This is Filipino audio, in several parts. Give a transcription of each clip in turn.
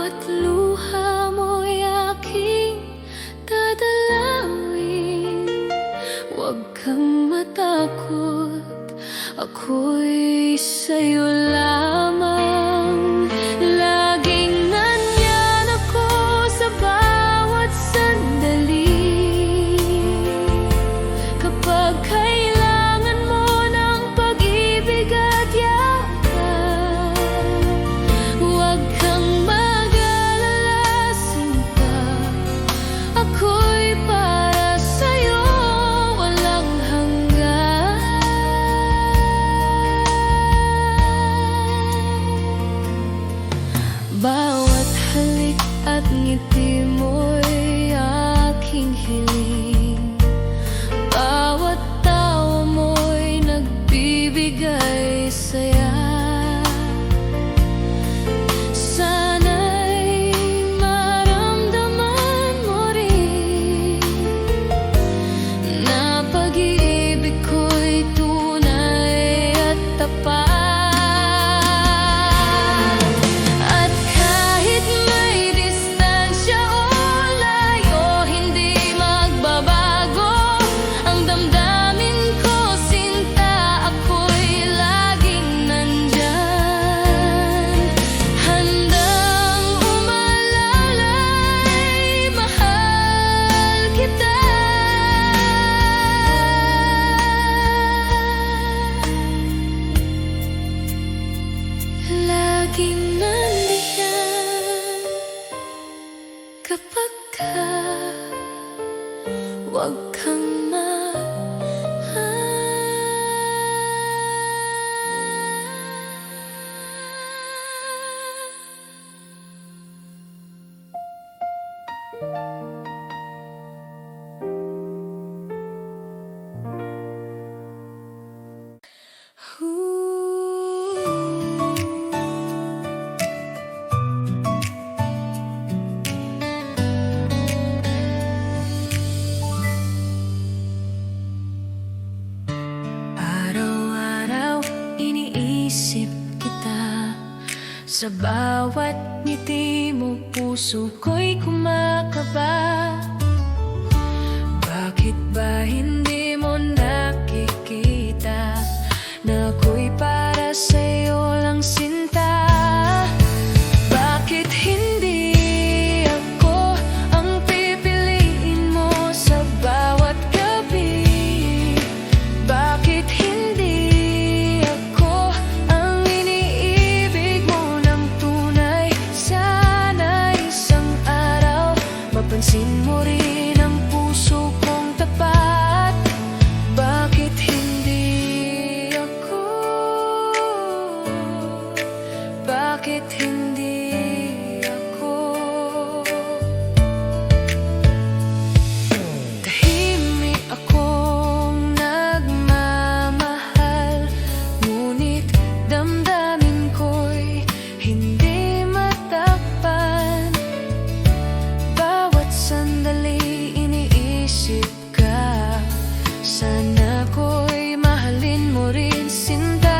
Bawat luha mo'y aking dadalawin. Huwag kang matakot, ako'y sa'yo lamang. Laging nandyan ako sa bawat sandali. Kapag kailangan mo ng pag-ibig at yakap, huwag kang mag-alala, sinta. Ako'y para sa'yo, walang hanggan. Bawat halik at ngiti mo'y aking hiling. Bawat tawa mo'y nagbibigay saya. Sana'y maramdaman mo rin na pag-ibig ko'y tunay at tapat. At kahit may distansya o layo, hindi magbabago ang damdamin ko, sinta. Ako'y laging nandyan, handang umalalay, mahal kita. Laging nandiyan kapag huwag kang araw-araw iniisip kita. Sa bawat ngiti mo, puso ko'y kumakaba. Bakit ba hindi mo nakikita na ako'y para sa'yo lang, sinta? Bakit hindi ako ang pipiliin mo sa bawat gabi? Bakit hindi ako ang iniibig mo ng tunay? Sana isang araw mapansin mo rin ang puso kong tapat. Bakit hindi ako? Bakit hindi ako? Tahimik akong nagmamahal, ngunit damdamin ko'y hindi matakpan. Bawat sandali iniisip ka, sana ko'y mahalin mo rin, sinta.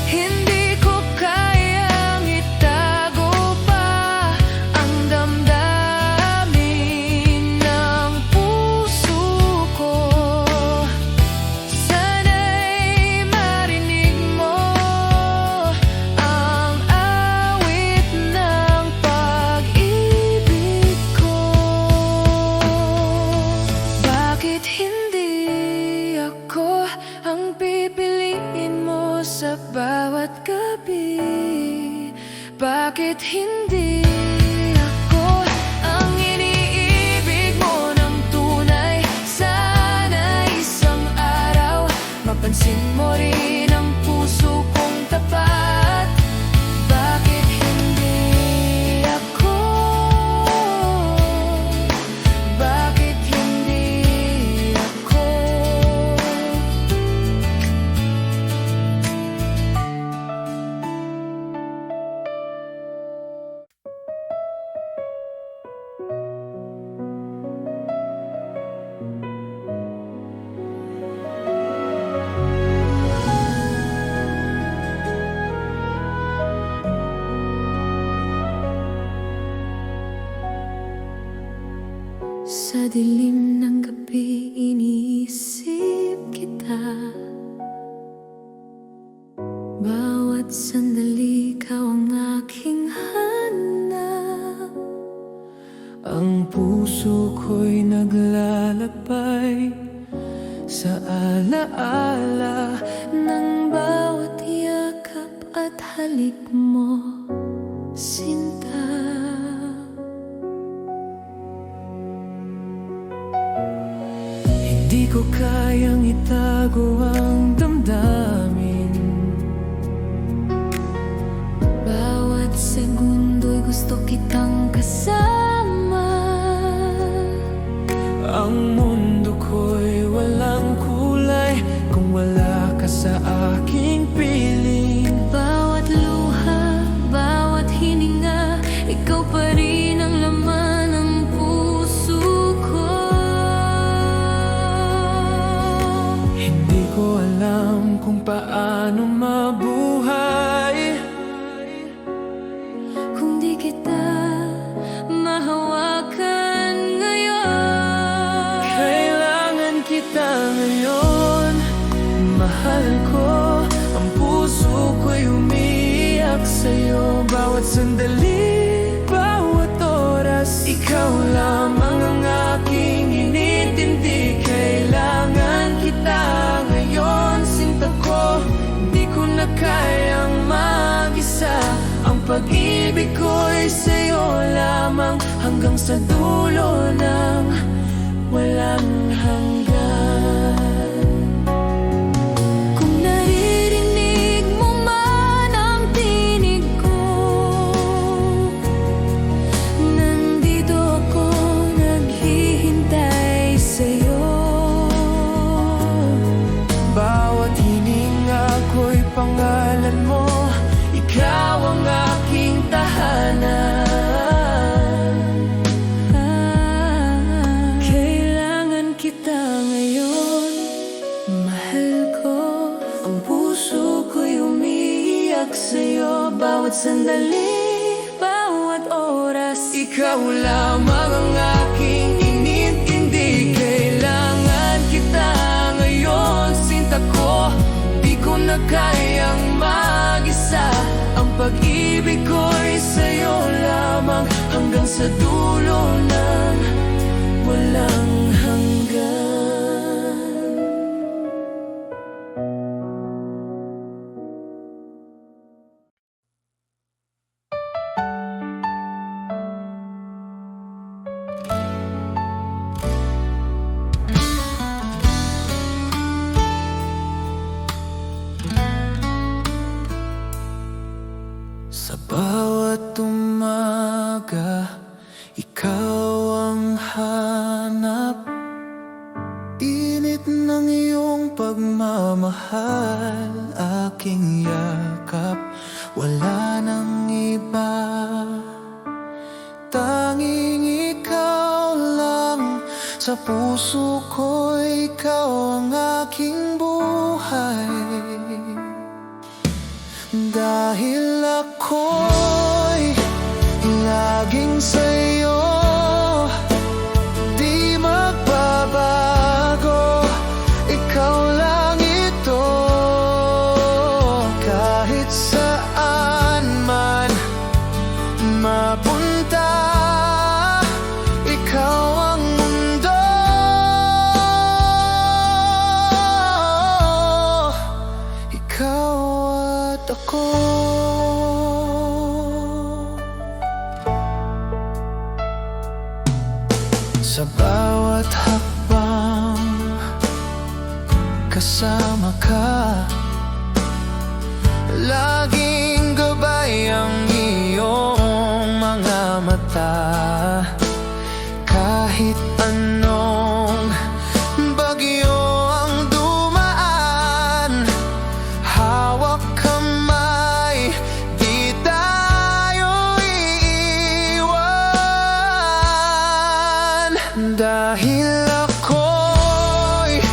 Hindi ko kayang itago pa ang damdamin ng puso ko. Sana'y marinig mo ang awit ng pag-ibig ko. Bakit hindi ako ang pipiliin mo sa bawat gabi? Bakit hindi ako ang iniibig mo ng tunay? Sana isang araw mapansin mo rin ang puso kong tapat. Bakit hindi ako? Bakit hindi ako? Sa dilim ng gabi iniisip kita. Bawat sandali ikaw ang aking hanap. Ang puso ko'y naglalakbay sa alaala Ng bawat yakap at halik mo, sinta. Hindi ko kayang itago ang damdamin. Bawat segundo'y gusto kitang kasama. Ang mundo ko'y walang kulay kung wala ka sa aking piling. Bawat luha, bawat hininga, ikaw pa rin ang laman ng puso ko. Hindi ko alam kung paano mabuhay Kung di kita mahawakan ngayon. Kailangan kita ngayon, mahal ko. Ang puso ko'y umiiyak sa'yo. Bawat sandali, bawat oras, ikaw lamang ang aking inintindi. Kailangan kita ngayon, sinta ko. Hindi ko na kayang mag-isa. Ang pag-ibig ko'y sa'yo lamang, hanggang sa dulo ng walang hanggan. Kung naririnig mo man ang tinig ko, nandito ako naghihintay sa'yo. Bawat hininga ko'y pangalan mo. Ikaw ang aking tahanan. Kailangan kita ngayon, mahal ko. Ang puso ko'y umiiyak sa'yo. Bawat sandali, Bawat oras, ikaw lamang ang aking inintindi. Kailangan kita ngayon, sinta ko. Di ko na kayang mag-isa. Ang pag-ibig ko'y sa'yo lamang, hanggang sa dulo ng walang hanggan. Sa bawat umaga, ikaw ang hanap. Init ng iyong pagmamahal, aking yakap. Wala nang iba, tanging ikaw lang. Sa puso ko, ikaw ang aking buhay. Dahil ako'y laging sa'yo, di magbabago. Ikaw lang ito, kahit saan man mapunta. Ikaw ang mundo, ikaw at ako. Sa bawat hakbang, kasama ka. Laging gabay ang iyong mga mata. Kahit anong bagyo ang dumaan, hawak kamay, di tayo iiwan. Dahil ako'y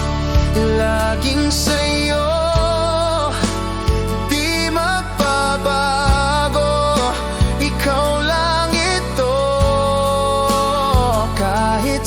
laging sa'yo, di magbabago. Ikaw lang ito, kahit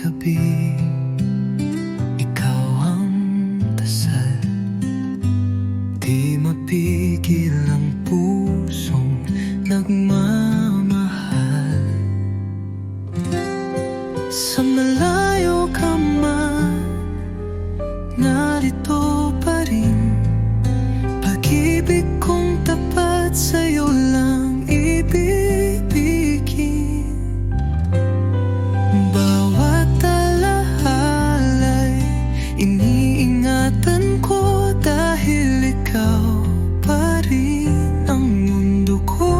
gabi, ikaw ang dasal. Di mapigil ang pusong nagmamahal. Sa malayo ka man, narito pa rin. Pag-ibig kong tapat sa'yo lang ibibigin. Bawat alahalay iniingatan ko, dahil ikaw pa rin ang mundo ko.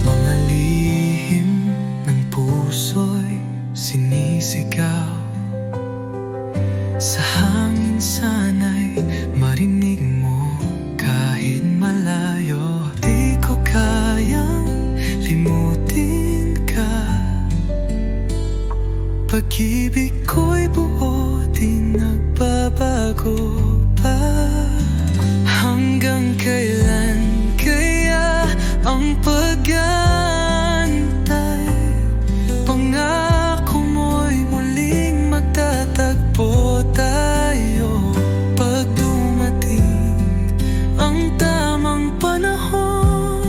Mga lihim ng puso'y sinisigaw. Sa hangin sana'y marinig mo kahit malayo. Di ko kayang limutin ka. Pag-ibig ko'y buo, di nagbabago pa. Hanggang kailan kaya ang pag-aantay? Pangako mo'y muling magtatagpo tayo. Pag dumating ang tamang panahon,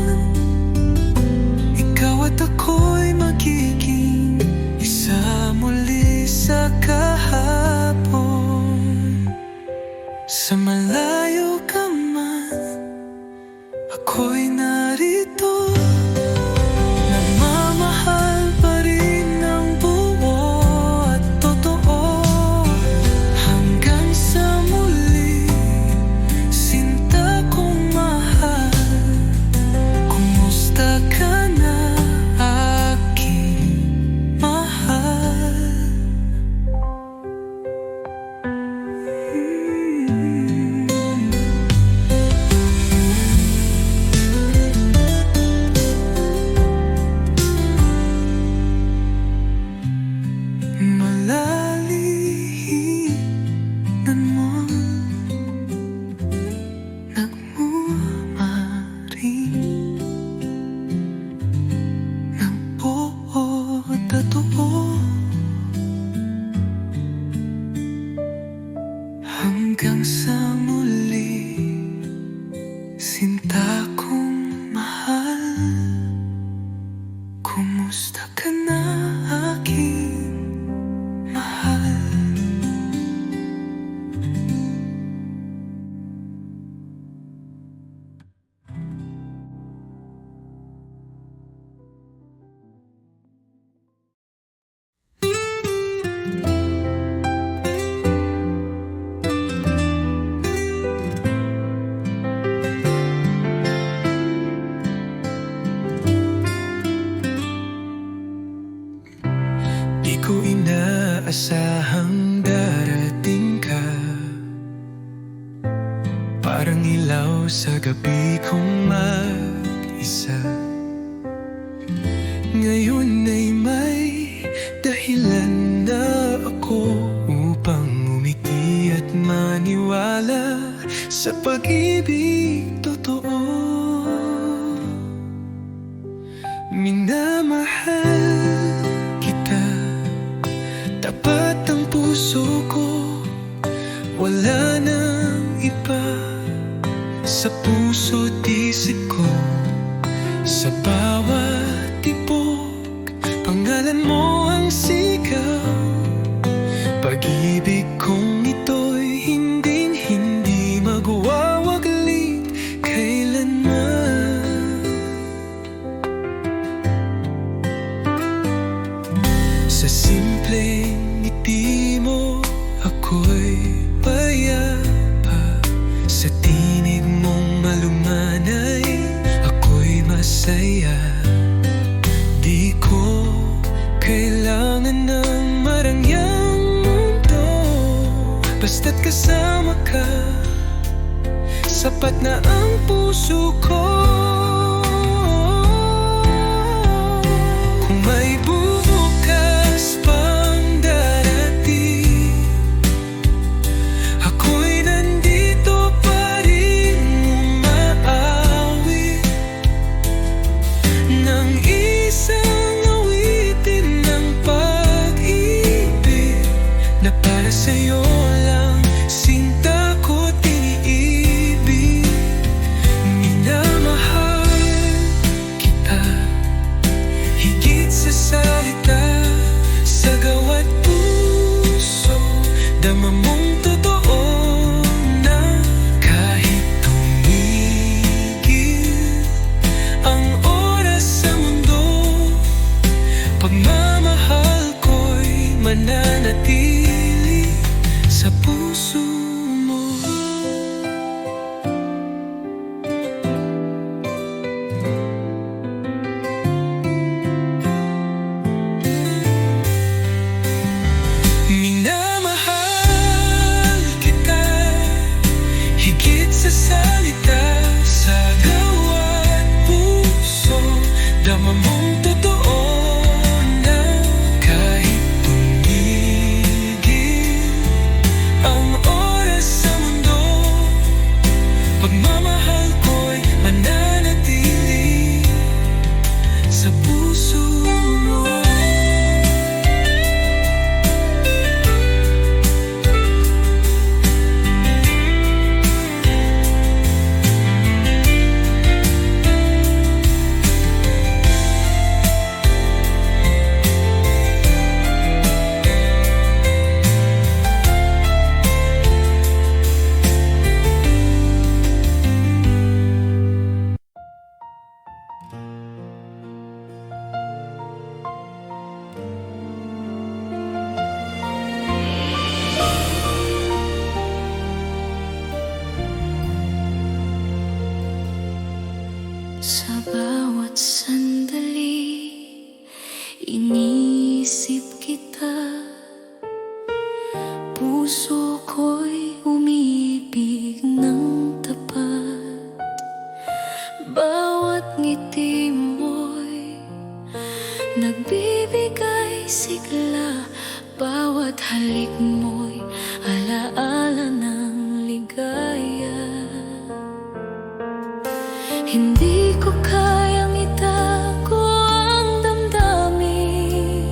ikaw at ako'y magiging isa muli sa kahapon. Sa malayo ka man, ako'y narito. Nagmamahal pa rin ng buo at totoo. Hanggang sa muli, sinta kong mahal. Kumusta ka na, aking mahal? Malalihinan mo, nagmamaring ng buo at totoo. Hanggang sa muli, sinta kong mahal. Kumusta ka na, aking mahal? Di ko inaasahang darating ka. Parang ilaw sa gabi kong mag-isa. Ngayon ay may dahilan na ako upang umiti at maniwala sa pag-ibig totoo. Minamahal kita, tapat ang puso ko. Wala nang iba sa puso't isip ko. Sa bawat tibok, pangalan mo ang sigaw. Pag-ibig kong ito'y hindi magwawaglit kailanman. Sa simpleng ngiti mo, ako'y payapa. Sa tinig mong malumanay, ako'y masaya. Di ko kailangan ng marangyang mundo. Basta't kasama ka, sapat na ang puso ko. Kung may bukas pang darating, ako'y nandito pa rin umaawit ng mong totoo na kahit tumigil ang oras sa mundo, pagmamahal ko'y mananatili sa puso mo. Sa bawat sandali, iniisip kita. Puso ko'y umiibig ng tapat. Bawat ngiti mo'y nagbibigay sigla. Bawat halik mo'y alaala ng ligaya. Hindi ko kayang itago ang damdamin.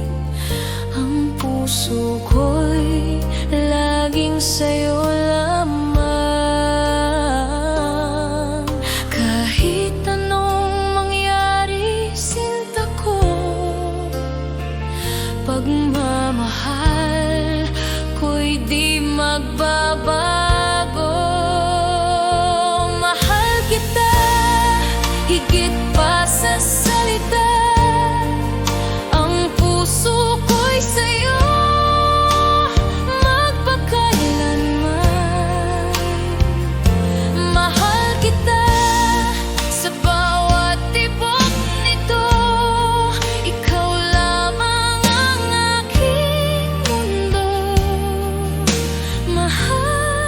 Ang puso ko'y laging sa'yo lamang. Kahit anong mangyari, sinta ko, pagmamahal ko'y di magbabago. Higit pa sa salita, ang puso ko'y sa'yo magpakailanman. Mahal kita sa bawat tibok nito. Ikaw lamang ang aking mundo. Mahal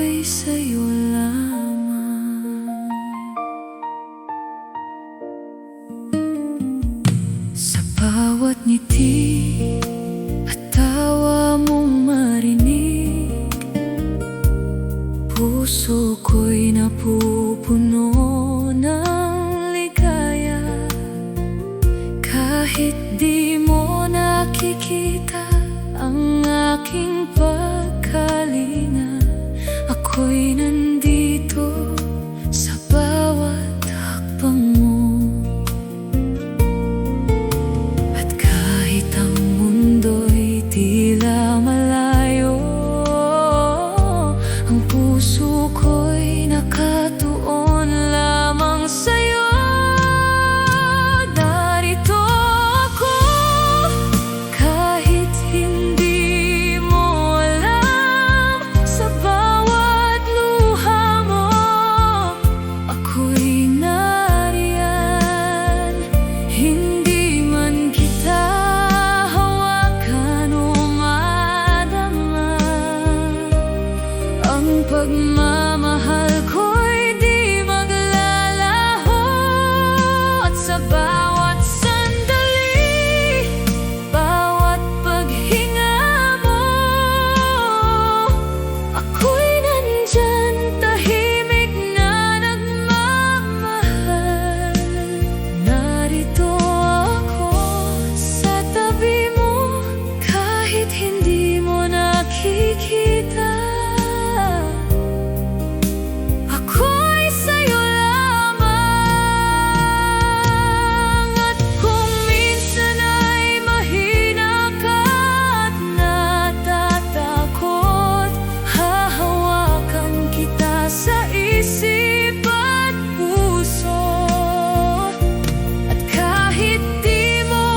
ako'y sa'yo lamang. Sa bawat ngiti at tawa mong marinig, puso ko'y napupuno ng ligaya. Kahit di mo nakikita ang aking pagkalinga, ako'y nandito sa bawat hakbang mo. At kahit ang mundo'y tila malayo, ang puso ko'y nakatuon lamang sa'yo. Narito ako, kahit hindi mo alam, sa bawat luha mo ako'y nariyan. Hindi man kita hawakan o madama, ang pagmamahal ko'y di maglalaho. At sa bawat sandali, bawat paghinga mo, ako'y nandyan, tahimik na nagmamahal. Narito ako sa tabi mo, kahit hindi mo nakikita. Ako'y sa'yo lamang. At kung minsan ay mahina ka at natatakot, hahawakan kita sa isip at puso. At kahit di mo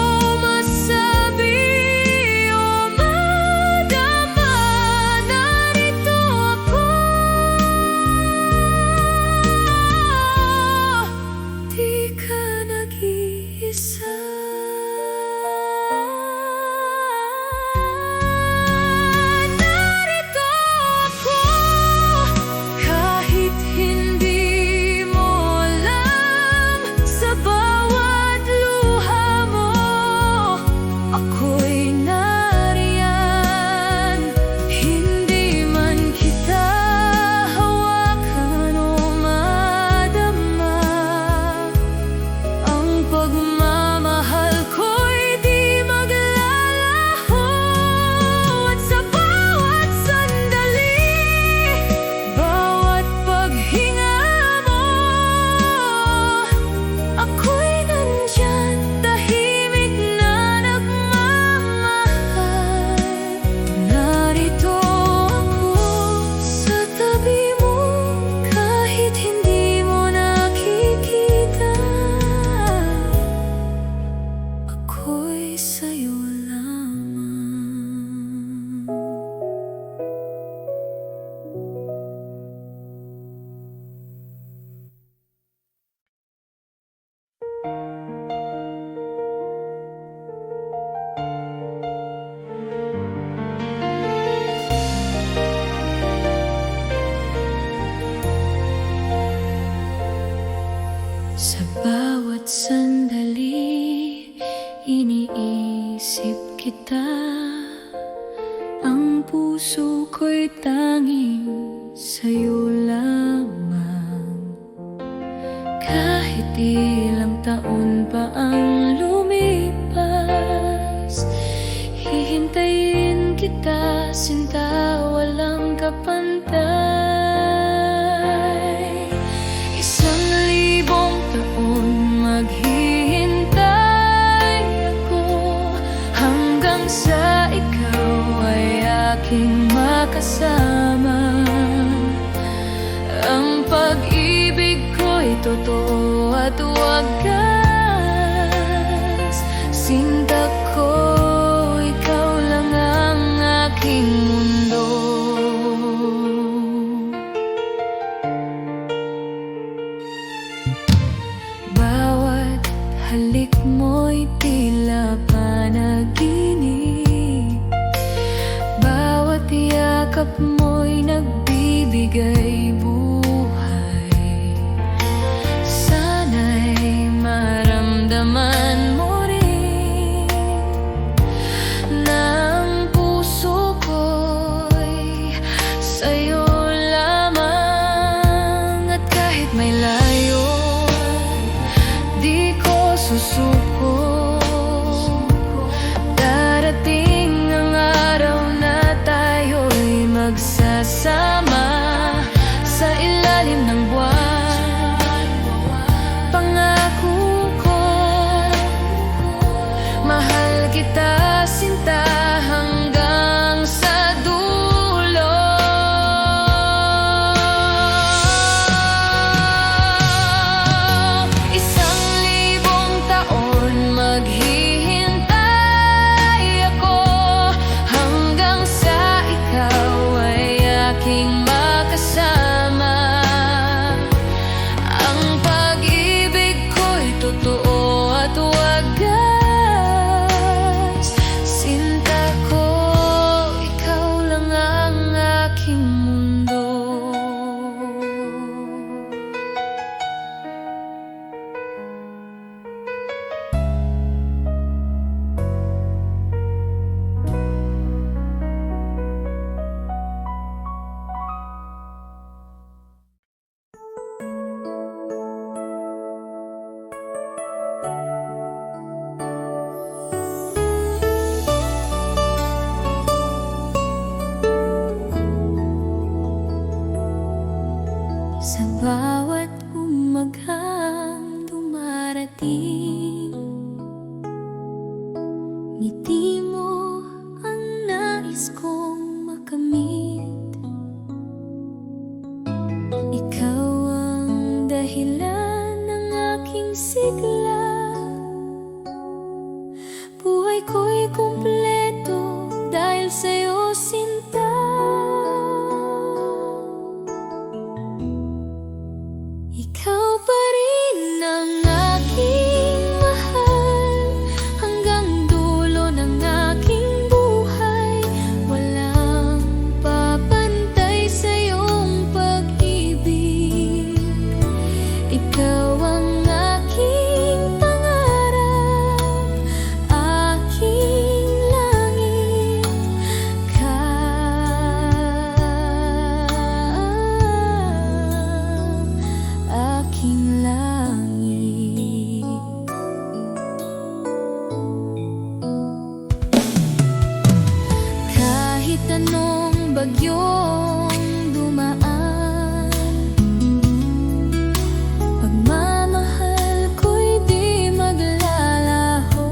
masabi o madama, narito ako. Di ka nag-iisa. Narito ako, kahit hindi mo alam, sa bawat luha mo ako'y nariyan. Hindi man kita hawakan o madama, ang pagmamahal ko'y di maglalaho. At sa bawat sandali, bawat paghinga mo, ako'y nandyan, tahimik na nagmamahal. Narito ako sa tabi mo, kahit hindi mo nakikita. Ako'y sa'yo lamang. Sa bawat sandali, iniisip kita. Ang puso ko'y tanging sa'yo lamang. Kahit ilang taon pa ang lumipas, hihintayin kita, sinta, walang kapantay. 1,000 taon maghihintay ako, hanggang sa ikaw ay aking makasama. Ang pag-ibig ko'y totoo at wagas. Sinta ko, ikaw lang ang aking mundo. Bawat halik mo'y tila panaginip, bawat yakap mo'y nagbibigay Sa bawat umaghang dumarating, ngiti mo ang nais kong makamit. Ikaw ang dahilan ng aking sigla. Buhay ko'y kumpleto dahil sa'yo, sinta. Ikaw pa rin ang aking mahal, hanggang dulo ng aking buhay. Walang papantay sa iyong pag-ibig. Ikaw ang aking pangarap, aking langit. Aking langit. Kahit anong bagyong dumaan, pagmamahal ko'y di maglalaho.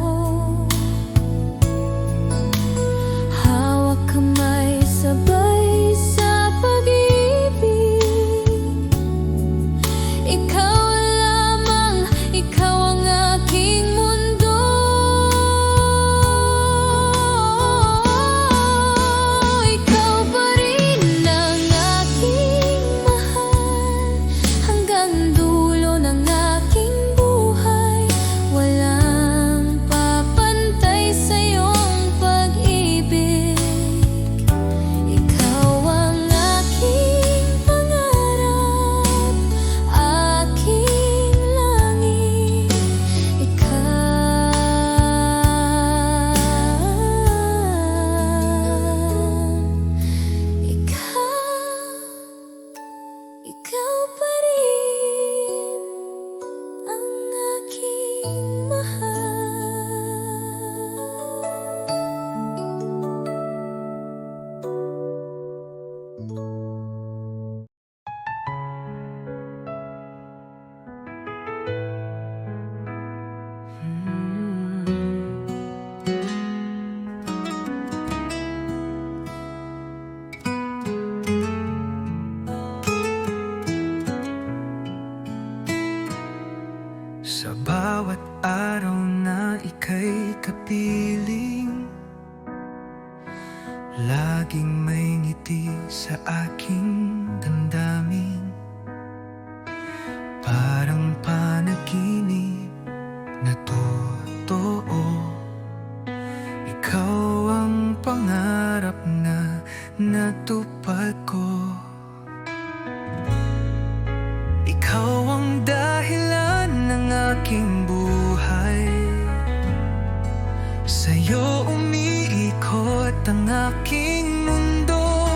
Hawak kamay sabay sa pag-ibig. Ikaw lamang, ikaw ang aking mundo. Ikaw pa rin ang aking mahal, hanggang dulo ng aking buhay. Walang papantay sa iyong pag-ibig. Ikaw ang aking pangarap, aking langit. Ikaw pa rin ang aking mahal. Sa bawat araw na ika'y kapiling, laging may ngiti sa aking damdamin. Parang panaginip na totoo, ikaw ang pangarap na natupad ko. Ikaw ang dahilan ng aking buhay, sa'yo umiikot ang aking mundo.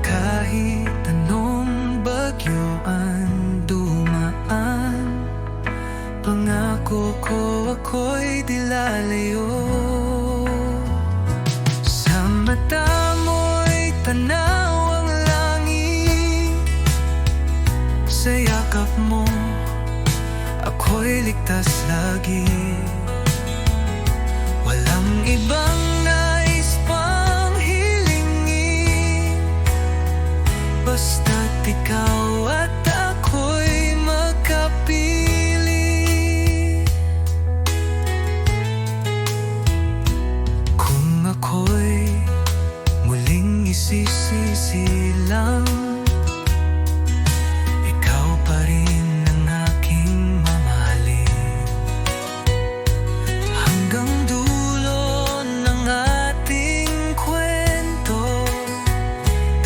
Kahit anong bagyo ang dumaan, pangako ko ako'y di lalayo. Sa mata mo'y tanaw ang langit, sa yakap mo ako'y ligtas lagi. Walang ibang nais pang hilingin, basta't ikaw at ako'y magkapili. Kung ako'y muling isisisilang, ikaw pa rin ang aking mamahalin. Hanggang dulo ng ating kwento,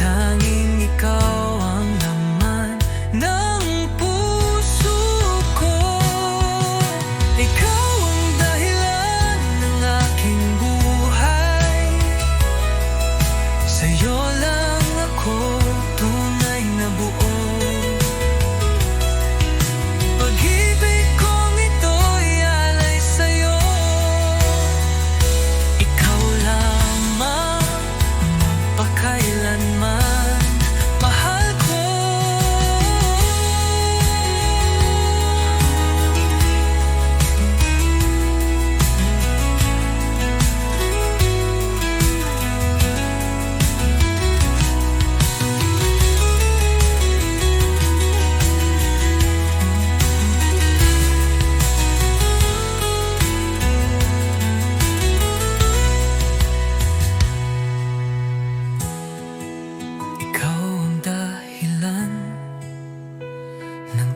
tanging ikaw ang laman.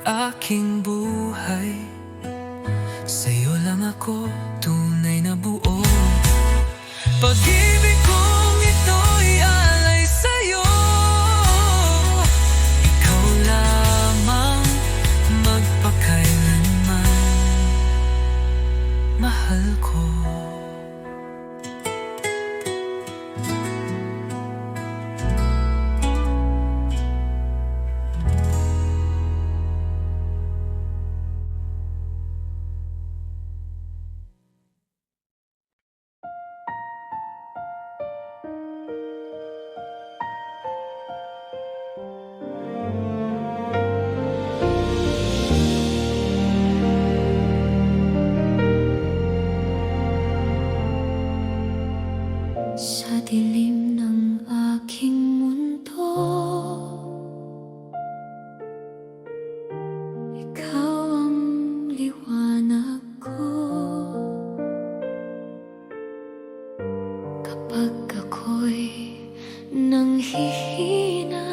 aking buhay. Sa'yo lang ako tunay na buo. Pag-ibig kong ito'y alay sa'yo. Ikaw lamang magpakailanman, mahal ko. Sa dilim ng aking mundo, ikaw ang liwanag ko. Kapag ako'y nanghihina,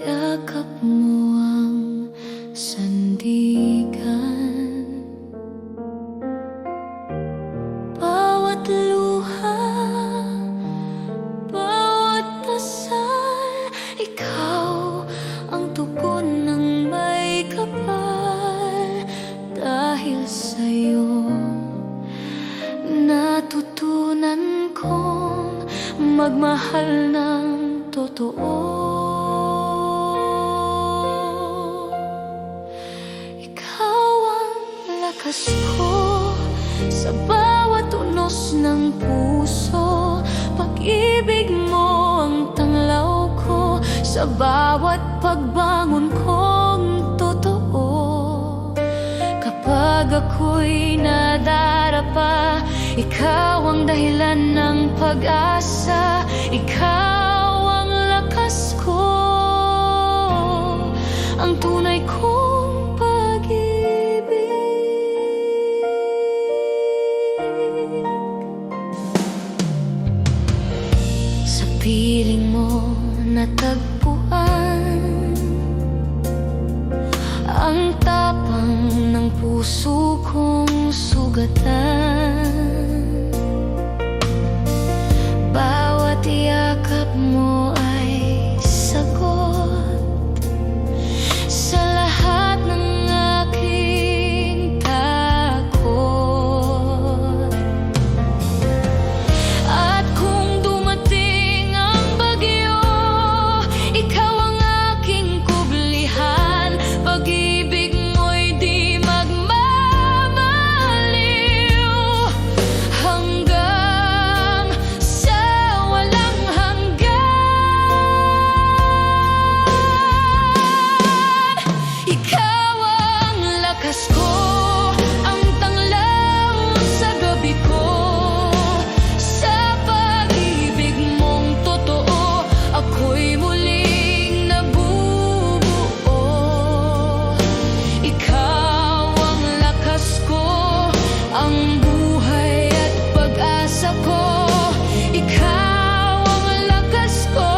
yakap mo ang sandigan. Bawat luha, bawat dasal, ikaw ang tugon ng may kapal. Dahil sa'yo, natutunan kong magmahal ng totoo. Ikaw ang lakas ko sa bawat unos ng puso. Pag-ibig mo ang tanglaw ko sa bawat pagbangon kong totoo. Kapag ako'y nadarapa, ikaw ang dahilan ng pag-asa. Ikaw ang lakas ko, ang tunay kong pag-ibig. Sa piling mo natagpuan ang tapang ng puso kong sugatan. Bawat yakap mo ay sagot sa lahat ng aking takot. At kung dumating ang bagyo, ikaw ang aking kublihan. Pag-ibig mo'y di magmamaliw hanggang sa walang hanggan. Ikaw ang lakas ko, ang tanglaw sa gabi ko. Sa pag-ibig mong totoo, ako'y muling nabubuo. Ikaw ang lakas ko, ang buhay at pag-asa ko. Ikaw ang lakas ko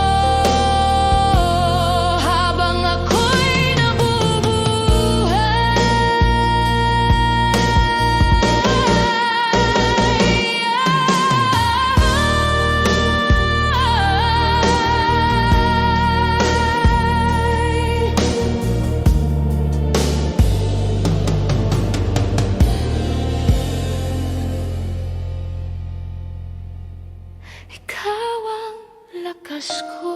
habang ako'y nabubuhay. Ikaw ang lakas ko.